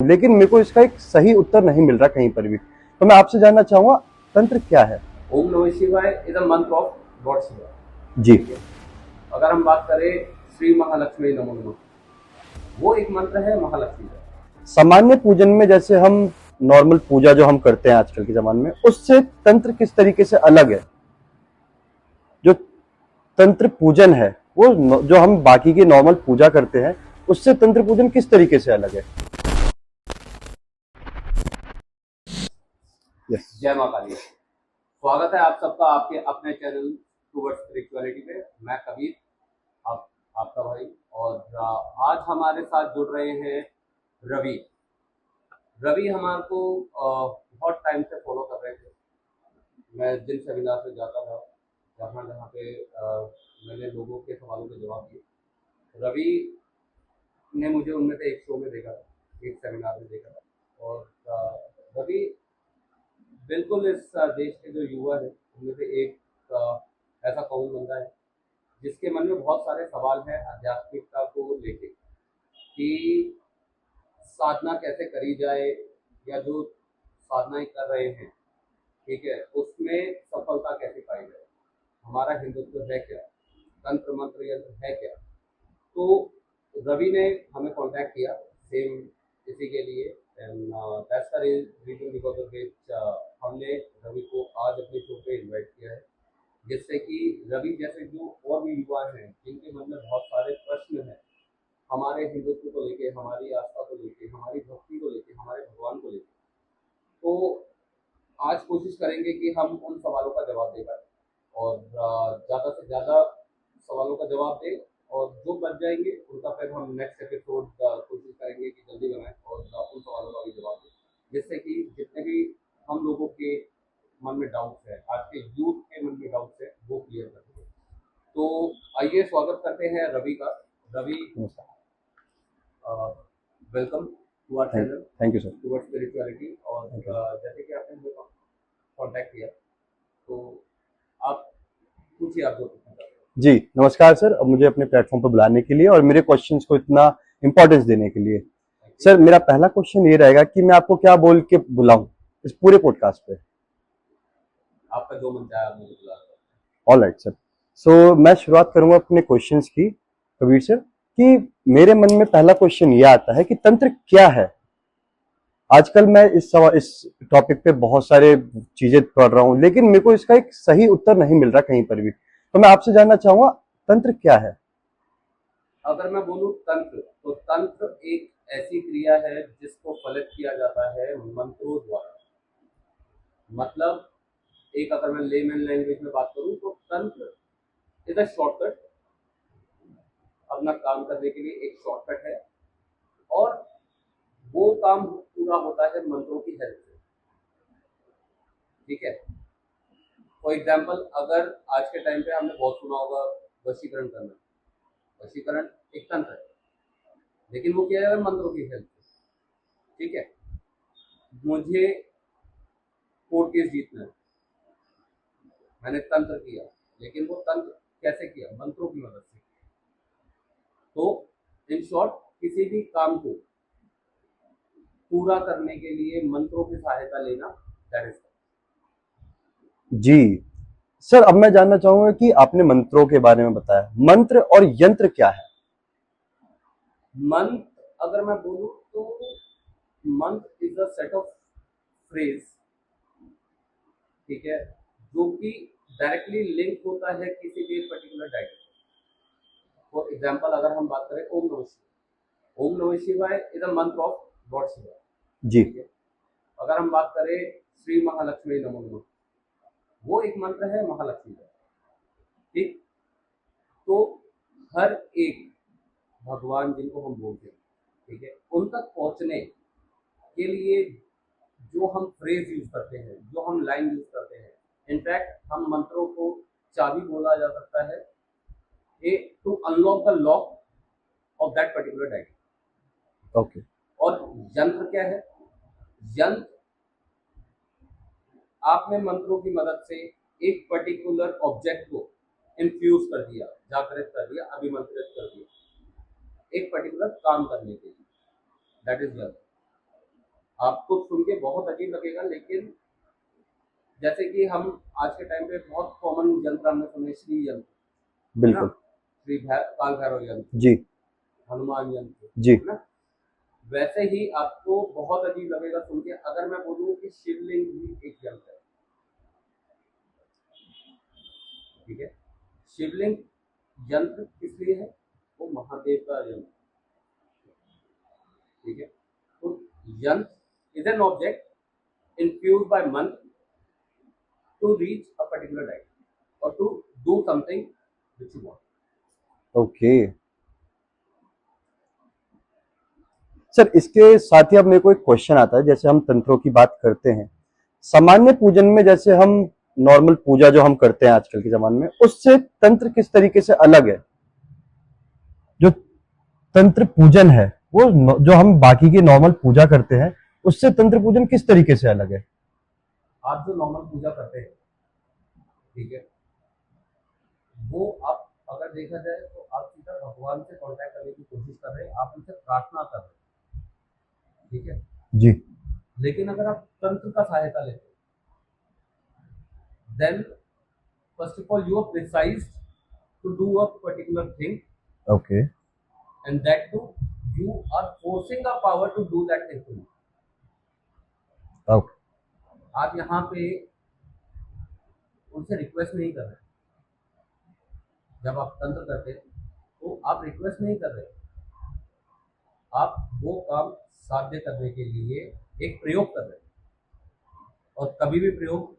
हूँ, लेकिन मेरे को इसका एक सही उत्तर नहीं मिल रहा कहीं पर भी। तो मैं आपसे जानना चाहूंगा, तंत्र क्या है? ओम नमः शिवाय इज अ मंत्र ऑफ गॉड शिवा। जी। ठीक है। अगर हम बात करें श्री महालक्ष्मी नमो नमः, वो एक मंत्र है महालक्ष्मी का। सामान्य पूजन में जैसे हम नॉर्मल पूजा जो हम करते हैं आजकल के जमाने में, उससे तंत्र किस तरीके से अलग है? जो तंत्र पूजन है वो जो हम बाकी की नॉर्मल पूजा करते हैं, उससे तंत्र पूजन किस तरीके से अलग है? यस। जय मां काली। स्वागत है आप सबका आपके अपने चैनल टूवर्ड्स स्पिरिचुअलिटी पे। मैं कबीर, आप आपका भाई। और आज हमारे साथ जुड़ रहे हैं रवि। रवि हमारे को बहुत टाइम से फॉलो कर रहे थे। मैं जिन सेमिनार पे जाता था, जहाँ जहाँ पे मैंने लोगों के सवालों के जवाब दिए, रवि ने मुझे उनमें से एक शो में देखा था, एक सेमिनार में देखा था। और रवि बिल्कुल इस देश के जो युवा है उनमें से एक ऐसा कौन बंदा है जिसके मन में बहुत सारे सवाल हैं आध्यात्मिकता को लेके, कि साधना कैसे करी जाए, या जो साधनाएं कर रहे हैं, ठीक है, उसमें सफलता कैसे पाई जाए, हमारा हिंदुत्व है क्या, तंत्र मंत्र यंत्र है क्या। तो रवि ने हमें कांटेक्ट किया सेम इसी के लिए, and that's the reason because of which हमने रवि को आज अपने शो पे इनवाइट किया है, जिससे कि रवि जैसे जो और भी युवा हैं जिनके मन में बहुत सारे प्रश्न हैं हमारे हिंदुत्व को लेके, हमारी आस्था को लेके, हमारी भक्ति को लेके, हमारे भगवान को लेके, तो आज कोशिश करेंगे कि हम उन सवालों का जवाब दे पाए और ज़्यादा से ज़्यादा सवालों का जवाब दें, और जो बच जाएंगे उनका फिर हम नेक्स्ट एपिसोड कोशिश करेंगे कि जल्दी बनाएं और उन सवालों का भी जवाब दें, जिससे कि जितने भी हम लोगों के मन में डाउट्स है, आज के यूथ के मन में डाउट्स है, वो क्लियर कर देंगे। तो आइए स्वागत करते हैं रवि का। Ravi, welcome to our channel thank you sir. Towards spirituality. और जैसे कि आपने मुझे कांटेक्ट किया, तो आप पूछिए, आप जो पूछना चाहते हैं। जी, नमस्कार सर, अब मुझे अपने प्लेटफॉर्म पर बुलाने के लिए और मेरे क्वेश्चंस को इतना इंपॉर्टेंस देने के लिए। सर, मेरा पहला क्वेश्चन ये रहेगा कि मैं आपको क्या बोल के बुलाऊं इस पूरे पॉडकास्ट पे? आपका जो मन चाहे आप मुझे बुला सकते ऑल राइट सर। सो मैं शुरुआत करूंगा अपने क्वेश्चंस की, कबीर सर, कि मेरे मन में पहला क्वेश्चन ये आता है कि तंत्र क्या है? आजकल मैं इस टॉपिक पे बहुत सारे चीजें पढ़ रहा हूँ, लेकिन मेरे को इसका एक सही उत्तर नहीं मिल रहा कहीं पर भी। तो मैं आपसे जानना चाहूंगा, तंत्र क्या है? हैं। अगर मैं बोलूँ तंत्र, तो तंत्र एक ऐसी क्रिया है जिसको फलित किया जाता है मंत्रों द्वारा। मतलब एक, अगर मैं लेमैन लैंग्वेज में बात करूँ, तो तंत्र इज अ शॉर्टकट, अपना काम करने के लिए एक शॉर्टकट है, और वो काम पूरा होता है मंत्रों की हेल्प से। ठीक है। फॉर एग्जाम्पल, अगर आज के टाइम पे आपने बहुत सुना होगा वशीकरण करना। वशीकरण एक तंत्र है, लेकिन वो किया जाता है मंत्रों की हेल्प से। ठीक है। मुझे कोर्ट केस जीतना है, मैंने तंत्र किया, लेकिन वो तंत्र कैसे किया? मंत्रों की मदद से किया। तो इन शॉर्ट, किसी भी काम को पूरा करने के लिए मंत्रों की सहायता लेना, दैट इज। जी सर, अब मैं जानना चाहूंगा कि आपने मंत्रों के बारे में बताया, मंत्र और यंत्र क्या है? मंत्र, अगर मैं बोलूं तो मंत्र is a set of phrase, ठीक है, जो कि डायरेक्टली लिंक होता है किसी भी पर्टिकुलर डायरेक्शन। फॉर एग्जाम्पल, अगर हम बात करें ओम नमः शिवाय, ओम नमः शिवाय इज अ मंत्र ऑफ गॉड शिवा। जी। ठीक है। अगर हम बात करें श्री महालक्ष्मी नमो नमः, वो एक मंत्र है महालक्ष्मी का। ठीक। तो हर एक भगवान जिनको हम बोलते हैं, ठीक है, उन तक पहुंचने के लिए जो हम फ्रेज यूज करते हैं, जो हम लाइन यूज करते हैं, इनफैक्ट हम मंत्रों को चाबी बोला जा सकता है, a to unlock the lock of that particular direction. Okay. और यंत्र क्या है? यंत्र, आपने मंत्रों की मदद से एक पर्टिकुलर ऑब्जेक्ट को इन्फ्यूज कर दिया, जागृत कर दिया, अभिमंत्रित कर दिया एक पर्टिकुलर काम करने के लिए, दैट इज यंत्र। आपको सुन के बहुत अजीब लगेगा, लेकिन जैसे कि हम आज के टाइम पे बहुत कॉमन यंत्र हमने सुने, श्री यंत्र है ना, बिल्कुल। काल भैरव यंत्र, जी। हनुमान यंत्र जी। है ना। वैसे ही आपको बहुत अजीब लगेगा सुन के अगर मैं बोलूं कि शिवलिंग भी एक यंत्र है। ठीक है, शिवलिंग यंत्र किस लिए है? वो महादेव का यंत्र। ठीक है, तो yantra is an object infuse by mantra to reach a particular direction और to do something which you want. Okay sir, इसके साथ ही अब मेरे को एक क्वेश्चन आता है, जैसे हम तंत्रों की बात करते हैं, सामान्य पूजन में जैसे हम नॉर्मल पूजा जो हम करते हैं आजकल के जमाने में, उससे तंत्र किस तरीके से अलग है? जो तंत्र पूजन है वो जो हम बाकी की नॉर्मल पूजा करते हैं, उससे तंत्र पूजन किस तरीके से अलग है? आप जो नॉर्मल पूजा करते हैं, ठीक है, वो आप अगर देखा जाए तो आप सीधा भगवान से कांटेक्ट करने की कोशिश कर रहे हैं, आप उनसे प्रार्थना कर रहे हैं। ठीक है, जी। लेकिन अगर आप तंत्र का सहायता लेते हैं, then first of all you are precise to do a particular thing, okay. and that too you are forcing a power to do that thing to you. Okay. आप यहाँ पे उनसे रिक्वेस्ट नहीं कर रहे। जब आप तंत्र करते हैं तो आप रिक्वेस्ट नहीं कर रहे, आप वो काम साध्य करने के लिए एक प्रयोग कर रहे हैं। और कभी भी प्रयोग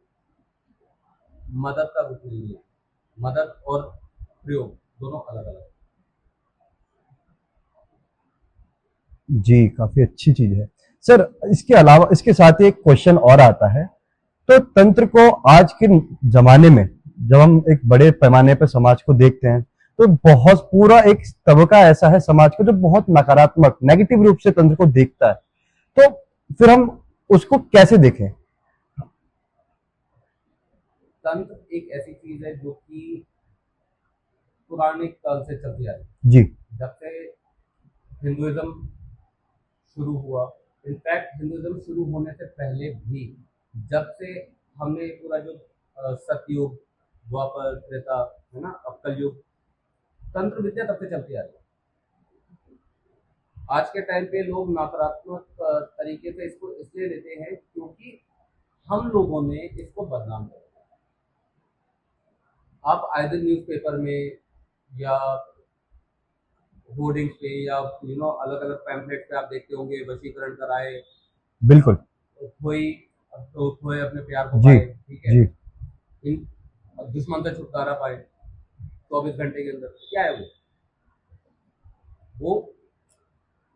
मदद का रूप नहीं है, मदद और प्रयोग दोनों अलग अलग। जी, काफी अच्छी चीज है सर। इसके अलावा इसके साथ ही एक क्वेश्चन और आता है, तो तंत्र को आज के जमाने में जब हम एक बड़े पैमाने पर समाज को देखते हैं, तो बहुत पूरा एक तबका ऐसा है समाज का जो बहुत नकारात्मक नेगेटिव रूप से तंत्र को देखता है, तो फिर हम उसको कैसे देखें? तंत्र एक ऐसी चीज है जो कि पुराने काल से चलती आ रही है। जी। जब से हिंदुइज्म शुरू हुआ, इनफैक्ट हिंदुइज्म शुरू होने से पहले भी, जब से हमने पूरा जो सतयुग, द्वापर, त्रेता, है ना, अब कलयुग, तंत्र विद्या तब से चलती आ रही है। आज के टाइम पे लोग नकारात्मक तरीके से इसको इसलिए लेते हैं क्योंकि हम लोगों ने इसको बदनाम किया। आप आए दिन न्यूज़पेपर में या होर्डिंग्स पे या अलग अलग पैम्फलेट पे आप देखते होंगे, वशीकरण कराए, बिल्कुल। कोई तो खोए अपने प्यार को जी। पाए। ठीक है, जी। इन दुश्मन से छुटकारा पाए 24 घंटे के अंदर। क्या है वो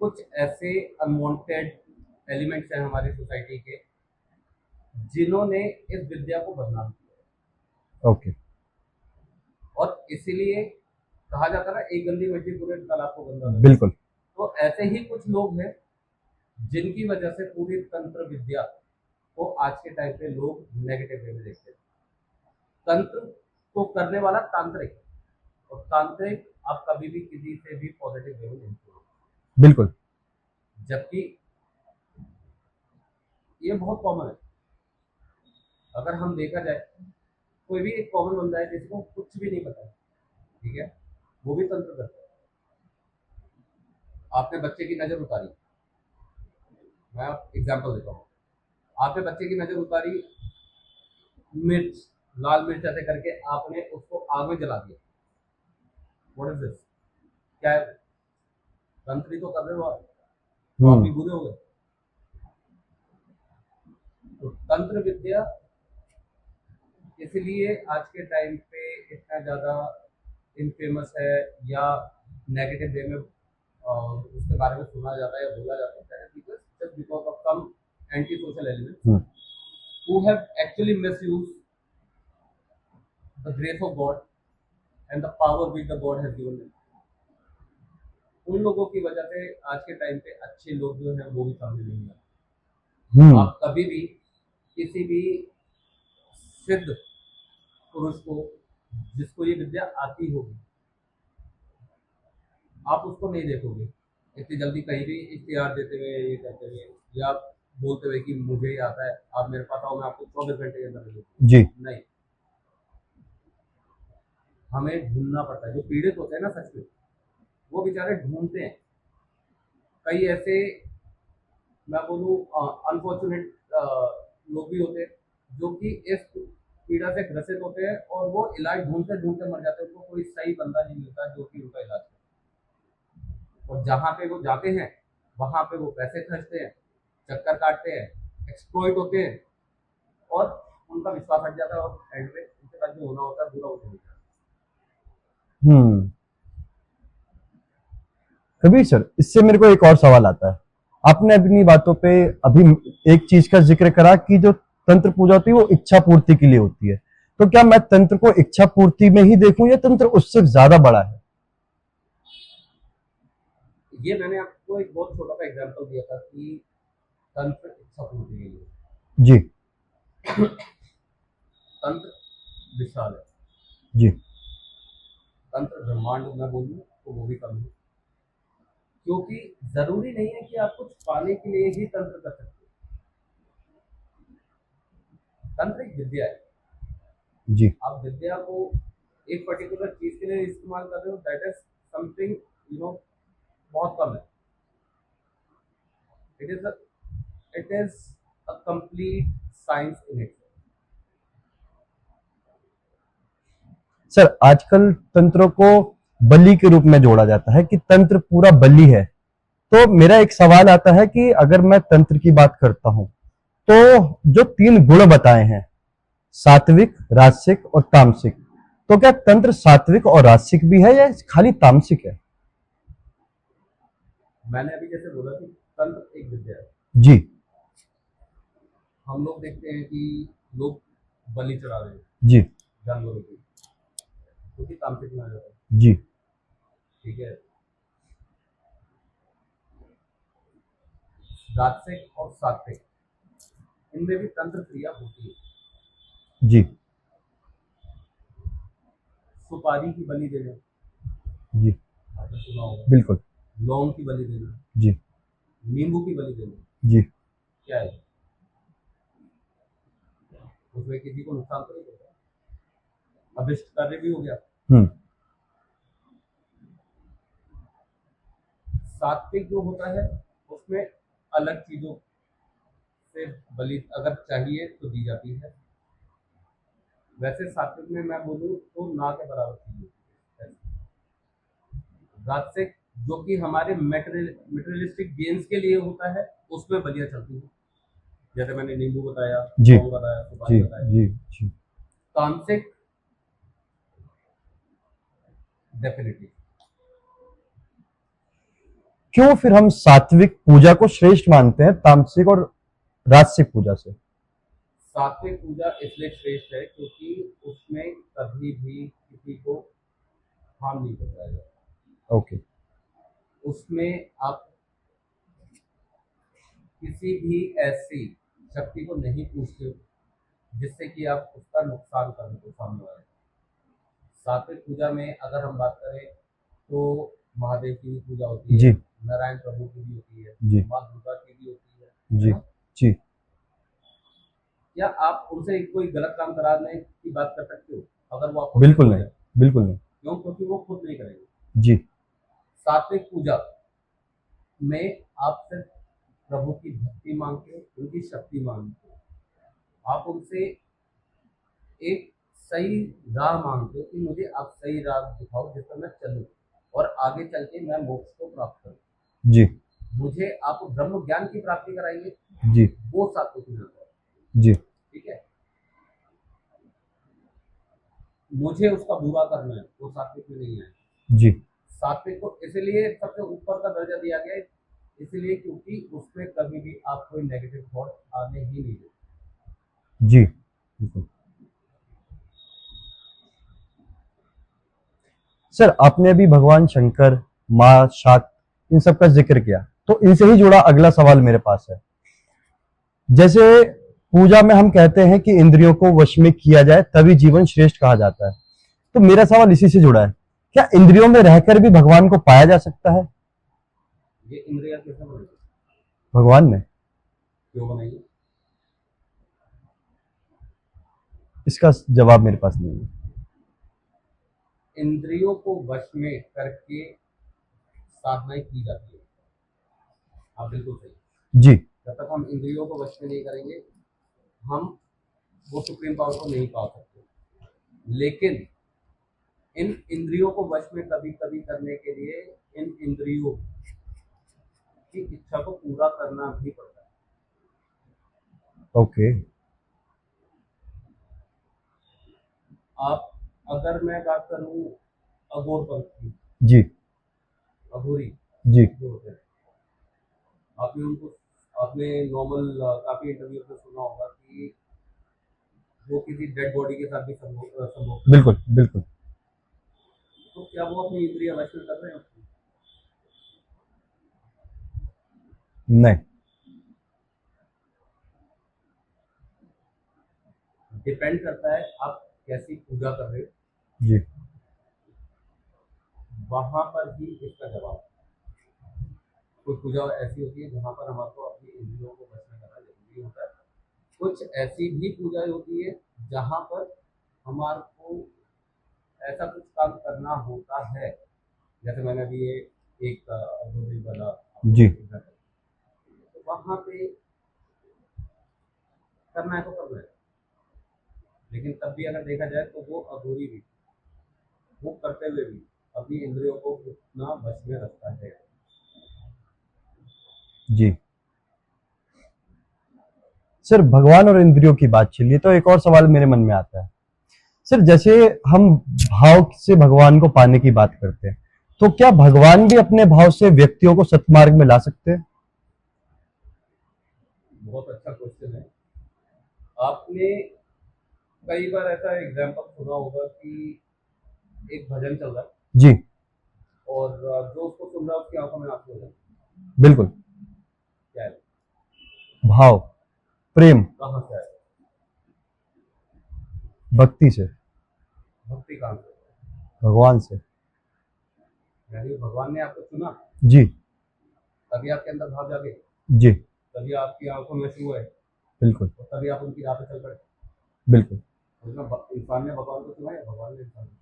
कुछ ऐसे अनवांटेड एलिमेंट्स हैं हमारी सोसाइटी के जिन्होंने इस विद्या को बदनाम किया। ओके। और इसीलिए कहा जाता है ना, एक गंदी मिट्टी पूरे तालाब को गंदा कर देती है। बिल्कुल। तो ऐसे ही कुछ लोग हैं जिनकी वजह से पूरी तंत्र विद्या को आज के टाइम पे लोग नेगेटिव वे में देखते हैं। तंत्र को करने वाला तांत्रिक, और तांत्रिक आप कभी भी किसी से भी पॉजिटिव वे में नहीं करोगे। बिल्कुल। जबकि ये बहुत कॉमन है। अगर हम देखा जाए, कोई भी एक कॉमन बंदा है जिसको कुछ भी नहीं पता है, ठीक है, वो भी तंत्र करता है। आपने बच्चे की नजर उतारी, मैं एग्जांपल देता हूँ, आपने बच्चे की नजर उतारी, मिर्च, लाल मिर्च ऐसे करके आपने उसको आग में जला दिया। What is this? क्या है? तंत्र ही तो कर रहे हो आप, तो आप भी बुरे हो गए। तो तंत्र विद्या इसलिए आज के टाइम पे इतना ज्यादा इनफेमस है या नेगेटिव वे में उसके बारे में सुना जाता है या बोला जाता है, just because of some anti-social elements who have actually misused the grace of God and the power which the God has given them. उन लोगों की वजह से आज के टाइम पे अच्छे लोग जो हैं वो भी सामने नहीं आते। आप कभी भी किसी भी सिद्ध पुरुष को जिसको ये विद्या आती होगी, आप उसको नहीं देखोगे इतनी जल्दी कहीं भी इश्तिहार देते हुए, ये करते हुए, या बोलते हुए कि मुझे ही आता है, आप मेरे पास आओ, मैं आपको 24 घंटे के अंदर दे दूंगा। जी नहीं, हमें ढूंढना पड़ता है। जो पीड़ित होते हैं ना सच में, वो बेचारे ढूंढते हैं। कई ऐसे, मैं बोलूँ, अनफॉर्चुनेट लोग भी होते हैं जो कि इस पीड़ा से ग्रसित होते हैं और वो इलाज ढूंढते ढूंढते मर जाते हैं। उनको कोई सही बंदा नहीं मिलता जो कि उनका इलाज करे। और जहाँ पे वो जाते हैं वहाँ पे वो पैसे खर्चते हैं, चक्कर काटते हैं, एक्सप्लॉइट होते हैं और उनका विश्वास हट जाता है और एंड में उनके साथ जो होना होता है बुरा होता है। हम्म। कबीर सर, इससे मेरे को एक और सवाल आता है। आपने अपनी बातों पे अभी एक चीज का जिक्र करा कि जो तंत्र पूजा होती है वो इच्छा पूर्ति के लिए होती है। तो क्या मैं तंत्र को इच्छा पूर्ति में ही देखूं या तंत्र उससे ज्यादा बड़ा है? ये मैंने आपको एक बहुत छोटा सा एग्जांपल दिया था कि तंत्र इच्छा पूर्ति के लिए, जी तंत्र विशाल है, जी तंत्र ब्रह्मांड में बोलूँ तो वो भी कम है। क्योंकि जरूरी नहीं है कि आप कुछ पाने के लिए ही तंत्र कर सकते हो। तंत्र एक विद्या है। जी आप विद्या को एक पर्टिकुलर चीज के लिए इस्तेमाल कर रहे हो, दैट इज समथिंग बहुत कम है। It is a complete science in it. Sir, आजकल तंत्रों को बलि के रूप में जोड़ा जाता है कि तंत्र पूरा बलि है। तो मेरा एक सवाल आता है कि अगर मैं तंत्र की बात करता हूं तो जो 3 गुण बताए हैं, सात्विक, राजसिक और तामसिक, तो क्या तंत्र सात्विक और राजसिक भी है या खाली तामसिक है? मैंने अभी जैसे बोला कि तंत्र एक विद्या है। जी हम लोग देखते हैं कि लोग बलि चढ़ा रहे हैं जी जानवरों की, क्योंकि तामसिक में आ जाता है। जी ठीक है, राजसिक और सात्विक, इनमें भी तंत्र क्रिया होती है। जी सुपारी की बलि देना, जी आपने सुना होगा। बिल्कुल। लौंग की बलि देना, जी नींबू की बलि देना, जी क्या है, उसमें किसी को नुकसान तो नहीं होगा, अभिष्ट कार्य भी हो गया। हम्म। सात्विक जो होता है उसमें अलग चीजों से बलि अगर चाहिए तो दी जाती है। वैसे सात्विक में मैं बोलूँ तो ना के बराबर चीज होती है। राजसिक जो कि हमारे मेटेरियलिस्टिक गेन्स के लिए होता है, उसमें बलियां चलती हैं। जैसे मैंने नींबू बताया, जी लौंग बताया, सुपारी जी बताया। जी जी तामसिक डेफिनेटली। क्यों फिर हम सात्विक पूजा को श्रेष्ठ मानते हैं तामसिक और राजसिक पूजा से? सात्विक पूजा इसलिए श्रेष्ठ है क्योंकि उसमें कभी भी किसी को हार्म नहीं पहुंचाया जाता। ओके। उसमें आप किसी भी ऐसी शक्ति को नहीं पूछते हो जिससे कि आप उसका नुकसान करने को सामने वाले। सात्विक पूजा में अगर हम बात करें तो महादेव की भी पूजा होती जी है, नारायण प्रभु की भी होती है, जी माँ दुर्गा की भी होती है जी ना? जी क्या आप उनसे कोई गलत काम कराने की बात कर सकते हो अगर वो आपको बिल्कुल सिद्ध हो नहीं, जाए? बिल्कुल नहीं। क्यों? क्योंकि वो खुद नहीं करेंगे। जी सात्विक पूजा में आप सिर्फ प्रभु की भक्ति मांगते हो, उनकी शक्ति मांगते हो। आप उनसे एक सही राह मांगते हो कि मुझे आप सही राह दिखाओ जिस पर मैं चलूं और आगे चल के मैं मोक्ष को प्राप्त करूं। जी मुझे आप ब्रह्म ज्ञान की प्राप्ति कराइए, जी वो सात्विक पूजा है। जी ठीक है, मुझे उसका बुरा करना है, वो सात्विक में नहीं है। जी सात्विक को इसलिए सबसे ऊपर का दर्जा दिया गया है, इसलिए क्योंकि उसमें कभी भी आप कोई नेगेटिव थॉट आने ही नहीं देते। जी बिल्कुल। सर, आपने अभी भगवान शंकर, माँ शाक्त, इन सब का जिक्र किया, तो इनसे ही जुड़ा अगला सवाल मेरे पास है। जैसे पूजा में हम कहते हैं कि इंद्रियों को वश में किया जाए तभी जीवन श्रेष्ठ कहा जाता है, तो मेरा सवाल इसी से जुड़ा है, क्या इंद्रियों में रहकर भी भगवान को पाया जा सकता है? ये इंद्रिया कैसे बनेगी? भगवान ने क्यों बनाई? इसका जवाब मेरे पास नहीं है। इंद्रियों को वश में करके साधनाएं की जाती है। आप बिल्कुल सही। जी। जब तक हम इंद्रियों को वश में नहीं करेंगे, हम वो सुप्रीम पावर को नहीं पा सकते। लेकिन इन इंद्रियों को वश में कभी कभी करने के लिए इन इंद्रियों की इच्छा को पूरा करना भी पड़ता है। ओके। आप, अगर मैं बात करूं अघोर पंथ की, जी। अघोरी जी। जो होते हैं, आपने उनको, आपने नॉर्मल काफी इंटरव्यू में सुना होगा कि वो किसी डेड बॉडी के साथ भी संभोग संभोग, बिल्कुल बिल्कुल। तो क्या वो अपनी इंद्रिय वश में कर रहे हैं उसको? नहीं। डिपेंड करता है आप कैसी पूजा कर रहे हो, जी। वहां पर ही इसका जवाब है। कुछ पूजा ऐसी होती है जहां पर हमारे अपनी इंद्रियों को वश में करना जरूरी होता है। कुछ ऐसी भी पूजाएं होती है जहां पर हमारे को ऐसा कुछ काम करना होता है, जैसे मैंने अभी ये एक अघोरी वाला आपको जी। example, तो वहां पे करना है तो करना है। लेकिन तब भी अगर देखा जाए तो वो अघोरी भी, वो करते हुए भी अपनी इंद्रियों को उतना वश में रखता है। जी। सर, भगवान और इंद्रियों की बात चलिए तो एक और सवाल मेरे मन में आता है। सर, जैसे हम भाव से भगवान को पाने की बात करते हैं, तो क्या भगवान भी अपने भाव से व्यक्तियों को सत्मार्ग में ला सकते हैं? बहुत अच्छा क्वेश्चन है। आपने कई बार ऐसा एग्जाम्पल सुना होगा कि एक भजन चल रहा है जी। और जो उसको सुन रहा है उसकी आंखों में आंसू हो जाए। बिल्कुल। क्या है? भाव, प्रेम, कहाँ से आए? भक्ति से, भक्ति कहाँ से? भगवान से। यानी भगवान ने आपको चुना, जी। तभी आपके अंदर भाव जागे, जी। तभी आपकी आंखों में आंसू है, बिल्कुल। और तभी आप उनकी राह पे चल पड़े। बिल्कुल। इंसान ने भगवान को चुना या भगवान ने इंसान को?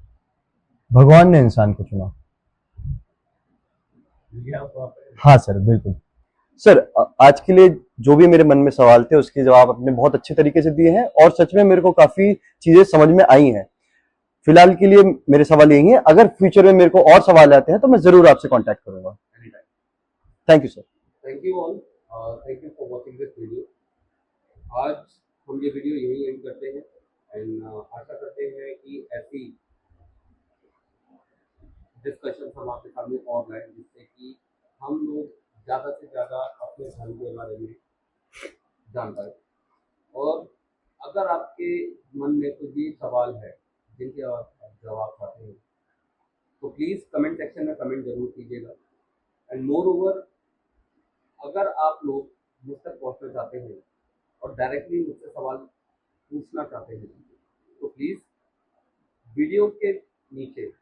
भगवान ने इंसान को चुना। ये आपको आप हाँ सर, बिल्कुल। सर, आज के लिए जो भी मेरे मन में सवाल थे उसके जवाब आपने बहुत अच्छे तरीके से दिए हैं और सच में मेरे को काफी चीजें समझ में आई हैं। फिलहाल के लिए मेरे सवाल यही है, अगर फ्यूचर में मेरे को और सवाल आते हैं तो मैं जरूर आपसे कांटेक्ट करूंगा। Thank you sir. Thank you all, thank you for watching this video. आज हम ये वीडियो यही एंड करते हैं एंड आशा करते हैं कि ऐसी डिस्कशन हम आपके सामने और लाएं जिससे कि हम लोग ज़्यादा से ज़्यादा अपने धर्म के बारे में जान पाए। और अगर आपके मन में कोई भी सवाल है जिनके आप जवाब चाहते हैं तो प्लीज़ कमेंट सेक्शन में कमेंट जरूर कीजिएगा। एंड मोर ओवर, अगर आप लोग मुझ तक पहुँचना चाहते हैं और डायरेक्टली मुझसे सवाल पूछना चाहते हैं तो प्लीज़ वीडियो के नीचे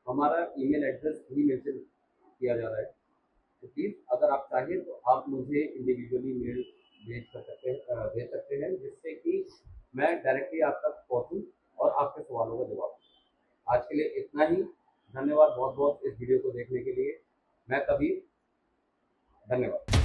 हमारा ईमेल एड्रेस भी मेंशन किया जा रहा है, तो प्लीज़ अगर आप चाहें तो आप मुझे इंडिविजुअली मेल भेज सकते हैं जिससे कि मैं डायरेक्टली आप तक पहुँचूँ और आपके सवालों का जवाब दूँ। आज के लिए इतना ही। धन्यवाद बहुत बहुत इस वीडियो को देखने के लिए। मैं कबीर, धन्यवाद।